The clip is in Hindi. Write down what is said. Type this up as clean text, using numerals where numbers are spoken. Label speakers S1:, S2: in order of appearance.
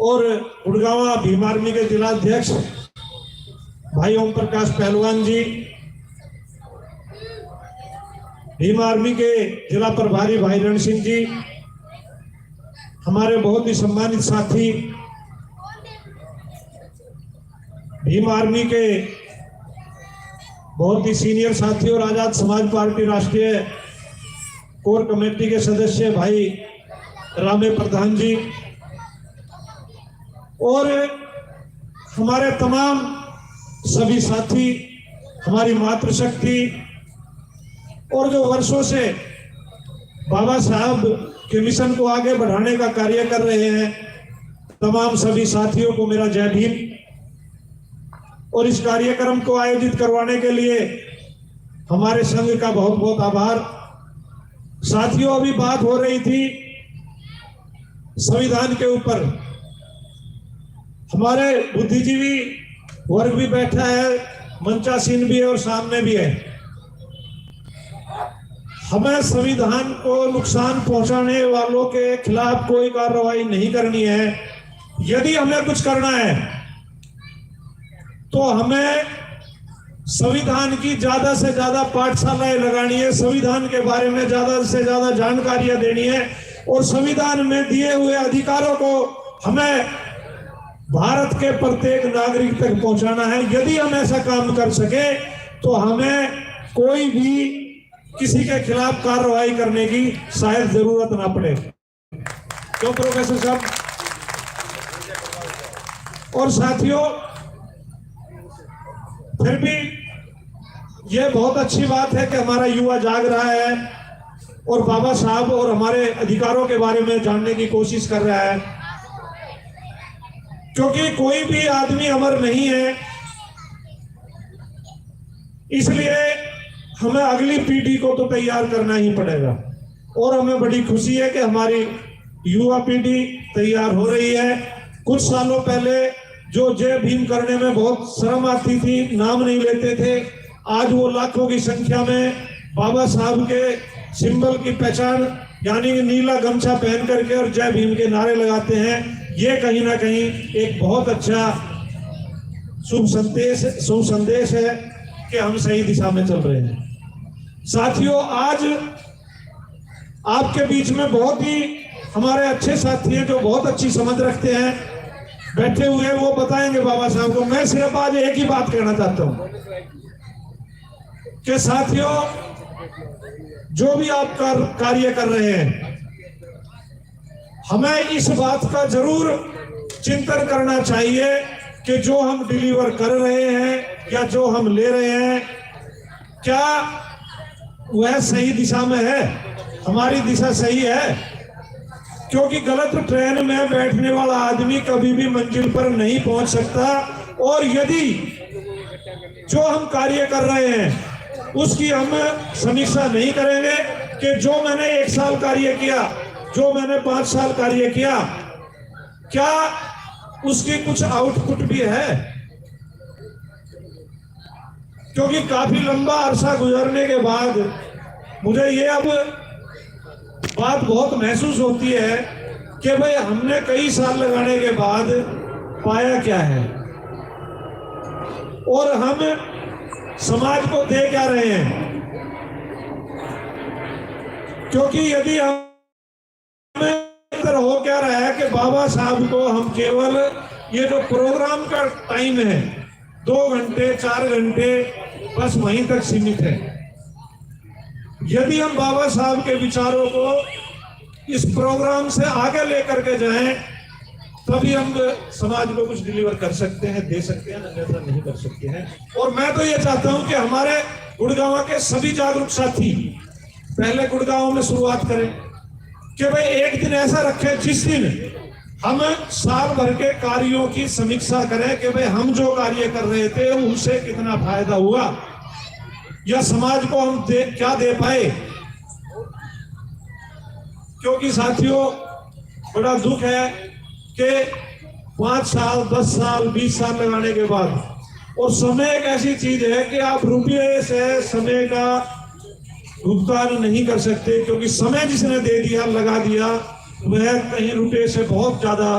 S1: और गुड़गांव भीम आर्मी के जिलाध्यक्ष भाई ओम प्रकाश पहलवान जी, भीम आर्मी के जिला प्रभारी भाई रण सिंह जी, हमारे बहुत ही सम्मानित साथी भीम आर्मी के बहुत ही सीनियर साथी और आजाद समाज पार्टी राष्ट्रीय कोर कमेटी के सदस्य भाई रामे प्रधान जी, और हमारे तमाम सभी साथी, हमारी मातृशक्ति और जो वर्षों से बाबा साहब के मिशन को आगे बढ़ाने का कार्य कर रहे हैं, तमाम सभी साथियों को मेरा जय भीम। और इस कार्यक्रम को आयोजित करवाने के लिए हमारे संघ का बहुत बहुत आभार। साथियों, अभी बात हो रही थी संविधान के ऊपर, हमारे बुद्धिजीवी वर्ग भी बैठा है, मंचासीन भी है और सामने भी है। हमें संविधान को नुकसान पहुंचाने वालों के खिलाफ कोई कार्रवाई नहीं करनी है। यदि हमें कुछ करना है तो हमें संविधान की ज्यादा से ज्यादा पाठशालाएं लगानी है, संविधान के बारे में ज्यादा से ज्यादा जानकारियां देनी है और संविधान में दिए हुए अधिकारों को हमें भारत के प्रत्येक नागरिक तक पहुंचाना है। यदि हम ऐसा काम कर सके तो हमें कोई भी किसी के खिलाफ कार्रवाई करने की शायद जरूरत ना पड़े। क्यों प्रोफेसर साहब? और साथियों, फिर भी यह बहुत अच्छी बात है कि हमारा युवा जाग रहा है और बाबा साहब और हमारे अधिकारों के बारे में जानने की कोशिश कर रहा है, क्योंकि कोई भी आदमी अमर नहीं है। इसलिए हमें अगली पीढ़ी को तो तैयार करना ही पड़ेगा और हमें बड़ी खुशी है कि हमारी युवा पीढ़ी तैयार हो रही है। कुछ सालों पहले जो जय भीम करने में बहुत शर्म आती थी, नाम नहीं लेते थे, आज वो लाखों की संख्या में बाबा साहब के सिंबल की पहचान यानी नीला गमछा पहन करके और जय भीम के नारे लगाते हैं। ये कहीं ना कहीं एक बहुत अच्छा शुभ संदेश है कि हम सही दिशा में चल रहे हैं। साथियों, आज आपके बीच में बहुत ही हमारे अच्छे साथी हैं जो बहुत अच्छी समझ रखते हैं, बैठे हुए, वो बताएंगे बाबा साहब को। मैं सिर्फ आज एक ही बात कहना चाहता हूं कि साथियों, जो भी आप कार्य कर रहे हैं, हमें इस बात का जरूर चिंतन करना चाहिए कि जो हम डिलीवर कर रहे हैं या जो हम ले रहे हैं, क्या वह सही दिशा में है, हमारी दिशा सही है। क्योंकि गलत ट्रेन में बैठने वाला आदमी कभी भी मंजिल पर नहीं पहुंच सकता। और यदि जो हम कार्य कर रहे हैं उसकी हम समीक्षा नहीं करेंगे कि जो मैंने 1 साल कार्य किया, जो मैंने 5 साल कार्य किया, क्या उसकी कुछ आउटपुट भी है? क्योंकि काफी लंबा अरसा गुजरने के बाद मुझे ये अब बात बहुत महसूस होती है कि भाई हमने कई साल लगाने के बाद पाया क्या है और हम समाज को दे क्या रहे हैं। क्योंकि यदि हमें हो क्या रहा है कि बाबा साहब को हम केवल ये जो प्रोग्राम का टाइम है 2 घंटे 4 घंटे बस वहीं तक सीमित है। यदि हम बाबा साहब के विचारों को इस प्रोग्राम से आगे लेकर के जाएं, तभी हम समाज को कुछ डिलीवर कर सकते हैं, दे सकते हैं, अन्यथा नहीं कर सकते हैं। और मैं तो ये चाहता हूं कि हमारे गुड़गांव के सभी जागरूक साथी पहले गुड़गांव में शुरुआत करें कि भाई एक दिन ऐसा रखें जिस दिन हम साल भर के कार्यों की समीक्षा करें कि भाई हम जो कार्य कर रहे थे उनसे कितना फायदा हुआ या समाज को हम क्या दे पाए। क्योंकि साथियों, बड़ा दुख है कि 5 साल 10 साल 20 साल लगाने के बाद, और समय एक ऐसी चीज है कि आप रुपये से समय का भुगतान नहीं कर सकते, क्योंकि समय जिसने दे दिया, लगा दिया, वह कहीं रुपये से बहुत ज्यादा